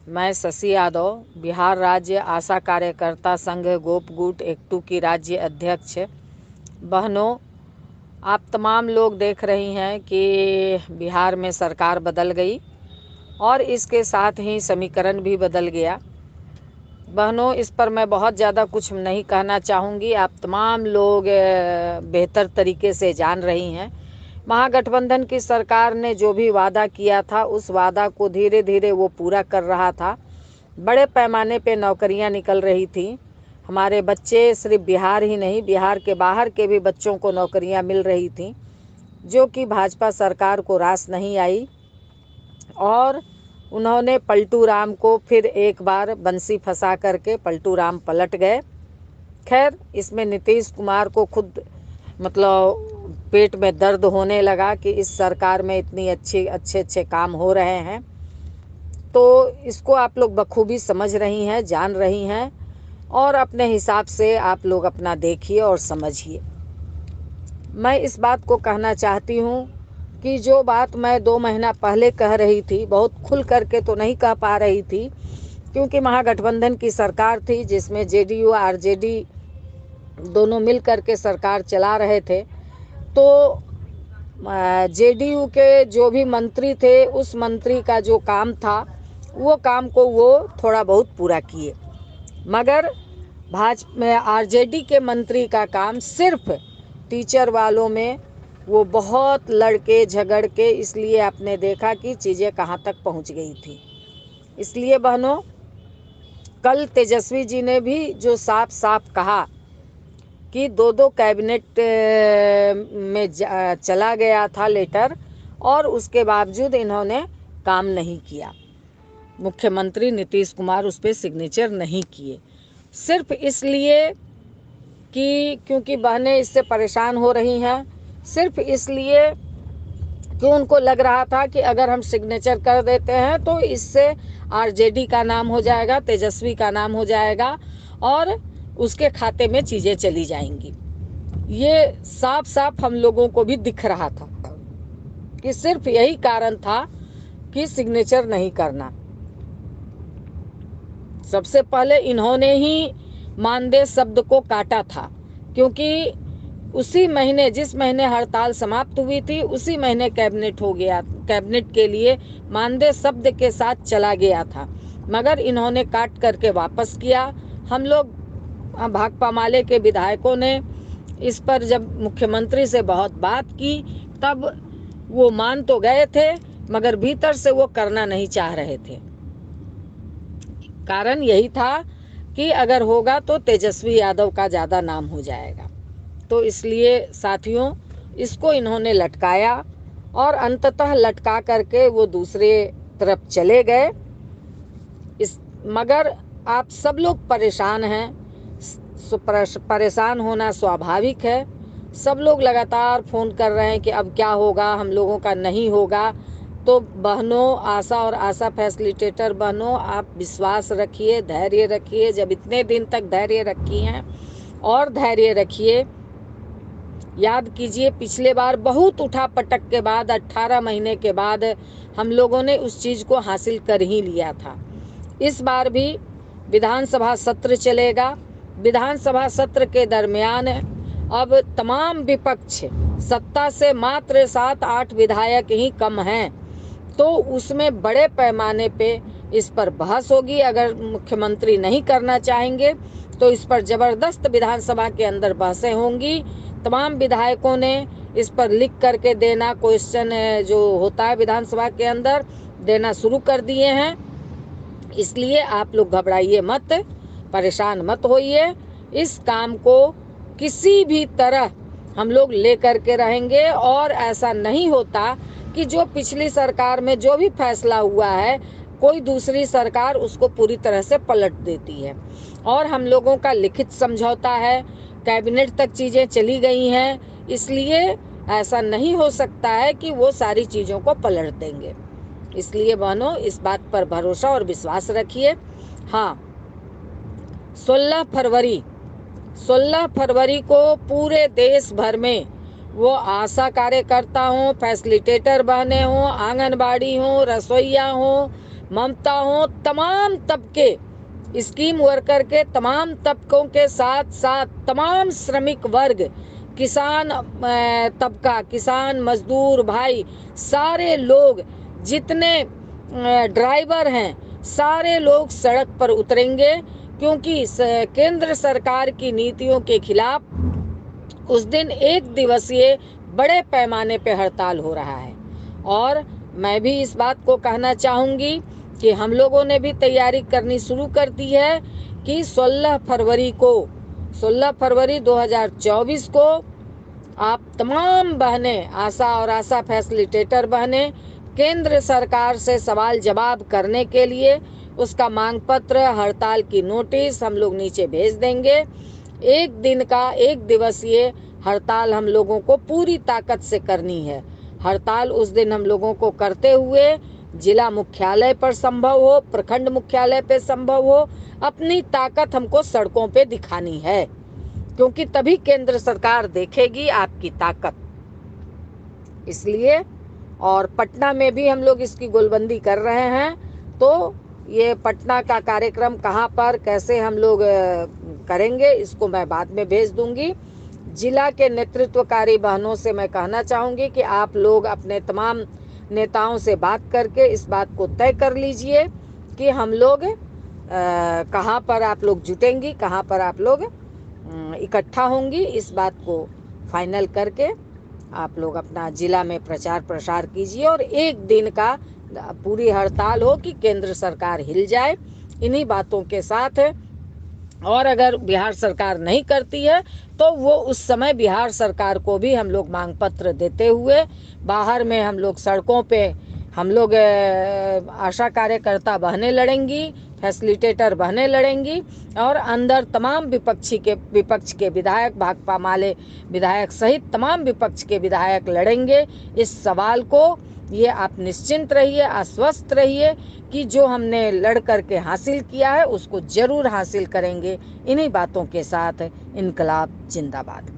मैं शशि यादव, बिहार राज्य आशा कार्यकर्ता संघ गोपगुट एकटू की राज्य अध्यक्ष। बहनों, आप तमाम लोग देख रही हैं कि बिहार में सरकार बदल गई और इसके साथ ही समीकरण भी बदल गया। बहनों, इस पर मैं बहुत ज़्यादा कुछ नहीं कहना चाहूँगी। आप तमाम लोग बेहतर तरीके से जान रही हैं। महागठबंधन की सरकार ने जो भी वादा किया था, उस वादा को धीरे धीरे वो पूरा कर रहा था। बड़े पैमाने पे नौकरियां निकल रही थी। हमारे बच्चे सिर्फ बिहार ही नहीं, बिहार के बाहर के भी बच्चों को नौकरियां मिल रही थी, जो कि भाजपा सरकार को रास नहीं आई और उन्होंने पलटू राम को फिर एक बार बंसी फंसा करके पलटू राम पलट गए। खैर, इसमें नीतीश कुमार को खुद पेट में दर्द होने लगा कि इस सरकार में इतनी अच्छे काम हो रहे हैं। तो इसको आप लोग बखूबी समझ रही हैं, जान रही हैं और अपने हिसाब से आप लोग अपना देखिए और समझिए। मैं इस बात को कहना चाहती हूँ कि जो बात मैं 2 महीना पहले कह रही थी, बहुत खुल करके तो नहीं कह पा रही थी, क्योंकि महागठबंधन की सरकार थी जिसमें जेडीयू आरजेडी दोनों मिल करके सरकार चला रहे थे। तो जेडीयू के जो भी मंत्री थे, उस मंत्री का जो काम था, वो काम को वो थोड़ा बहुत पूरा किए, मगर भाजपा आरजेडी के मंत्री का काम सिर्फ टीचर वालों में वो बहुत लड़के झगड़ के, इसलिए आपने देखा कि चीज़ें कहाँ तक पहुँच गई थी। इसलिए बहनों, कल तेजस्वी जी ने भी जो साफ साफ कहा कि 2 कैबिनेट में चला गया था लेटर और उसके बावजूद इन्होंने काम नहीं किया। मुख्यमंत्री नीतीश कुमार उस पर सिग्नेचर नहीं किए, सिर्फ इसलिए कि क्योंकि बहनें इससे परेशान हो रही हैं, सिर्फ इसलिए कि उनको लग रहा था कि अगर हम सिग्नेचर कर देते हैं तो इससे आरजेडी का नाम हो जाएगा, तेजस्वी का नाम हो जाएगा और उसके खाते में चीज़ें चली जाएंगी। ये साफ साफ हम लोगों को भी दिख रहा था कि सिर्फ यही कारण था कि सिग्नेचर नहीं करना। सबसे पहले इन्होंने ही मानदेय शब्द को काटा था, क्योंकि उसी महीने, जिस महीने हड़ताल समाप्त हुई थी, उसी महीने कैबिनेट हो गया, कैबिनेट के लिए मानदेय शब्द के साथ चला गया था, मगर इन्होंने काट करके वापस किया। हम लोग भाकपा माले के विधायकों ने इस पर जब मुख्यमंत्री से बहुत बात की, तब वो मान तो गए थे, मगर भीतर से वो करना नहीं चाह रहे थे। कारण यही था कि अगर होगा तो तेजस्वी यादव का ज़्यादा नाम हो जाएगा। तो इसलिए साथियों, इसको इन्होंने लटकाया और अंततः लटका करके वो दूसरे तरफ चले गए। मगर आप सब लोग परेशान हैं, परेशान होना स्वाभाविक है। सब लोग लगातार फ़ोन कर रहे हैं कि अब क्या होगा, हम लोगों का नहीं होगा। तो बहनों, आशा और आशा फैसिलिटेटर बहनों, आप विश्वास रखिए, धैर्य रखिए। जब इतने दिन तक धैर्य रखी हैं और धैर्य रखिए। याद कीजिए, पिछले बार बहुत उठा पटक के बाद 18 महीने के बाद हम लोगों ने उस चीज़ को हासिल कर ही लिया था। इस बार भी विधानसभा सत्र चलेगा। विधानसभा सत्र के दरमियान अब तमाम विपक्ष, सत्ता से मात्र 7-8 विधायक ही कम हैं, तो उसमें बड़े पैमाने पे इस पर बहस होगी। अगर मुख्यमंत्री नहीं करना चाहेंगे तो इस पर ज़बरदस्त विधानसभा के अंदर बहसें होंगी। तमाम विधायकों ने इस पर लिख करके देना, क्वेश्चन जो होता है विधानसभा के अंदर, देना शुरू कर दिए हैं। इसलिए आप लोग घबराइए मत, परेशान मत होइए। इस काम को किसी भी तरह हम लोग ले करके रहेंगे और ऐसा नहीं होता कि जो पिछली सरकार में जो भी फैसला हुआ है, कोई दूसरी सरकार उसको पूरी तरह से पलट देती है। और हम लोगों का लिखित समझौता है, कैबिनेट तक चीज़ें चली गई हैं, इसलिए ऐसा नहीं हो सकता है कि वो सारी चीज़ों को पलट देंगे। इसलिए बहनों, इस बात पर भरोसा और विश्वास रखिए। हाँ, 16 फरवरी को पूरे देश भर में, वो आशा कार्यकर्ता हों, फैसिलिटेटर बहने हों, आंगनबाड़ी हों, रसोइया हों, ममता हो, तमाम तबके स्कीम वर्कर के तमाम तबकों के साथ साथ तमाम श्रमिक वर्ग, किसान तबका, किसान मजदूर भाई, सारे लोग, जितने ड्राइवर हैं, सारे लोग सड़क पर उतरेंगे, क्योंकि केंद्र सरकार की नीतियों के खिलाफ उस दिन 1 दिवसीय बड़े पैमाने पे हड़ताल हो रहा है। और मैं भी इस बात को कहना चाहूँगी कि हम लोगों ने भी तैयारी करनी शुरू कर दी है कि 16 फरवरी 2024 को आप तमाम बहनें, आशा और आशा फैसिलिटेटर बहनें, केंद्र सरकार से सवाल जवाब करने के लिए उसका मांग पत्र, हड़ताल की नोटिस हम लोग नीचे भेज देंगे। 1 दिन का 1 दिवसीय हड़ताल हम लोगों को पूरी ताकत से करनी है। हड़ताल उस दिन हम लोगों को करते हुए जिला मुख्यालय पर संभव हो, प्रखंड मुख्यालय पे संभव हो, अपनी ताकत हमको सड़कों पे दिखानी है, क्योंकि तभी केंद्र सरकार देखेगी आपकी ताकत। इसलिए और पटना में भी हम लोग इसकी गोलबंदी कर रहे हैं। तो ये पटना का कार्यक्रम कहाँ पर कैसे हम लोग करेंगे, इसको मैं बाद में भेज दूंगी। जिला के नेतृत्वकारी बहनों से मैं कहना चाहूँगी कि आप लोग अपने तमाम नेताओं से बात करके इस बात को तय कर लीजिए कि हम लोग कहाँ पर आप लोग जुटेंगी, कहाँ पर आप लोग इकट्ठा होंगी। इस बात को फाइनल करके आप लोग अपना जिला में प्रचार प्रसार कीजिए और 1 दिन का पूरी हड़ताल हो कि केंद्र सरकार हिल जाए। इन्हीं बातों के साथ और अगर बिहार सरकार नहीं करती है तो वो उस समय बिहार सरकार को भी हम लोग मांग पत्र देते हुए बाहर में हम लोग सड़कों पे हम लोग आशा कार्यकर्ता बहनें लड़ेंगी, फैसिलिटेटर बहनें लड़ेंगी और अंदर तमाम विपक्ष के विधायक, भाकपा माले विधायक सहित तमाम विपक्ष के विधायक लड़ेंगे इस सवाल को। ये आप निश्चिंत रहिए, आश्वस्त रहिए कि जो हमने लड़ करके हासिल किया है उसको जरूर हासिल करेंगे। इन्हीं बातों के साथ इनकलाब जिंदाबाद।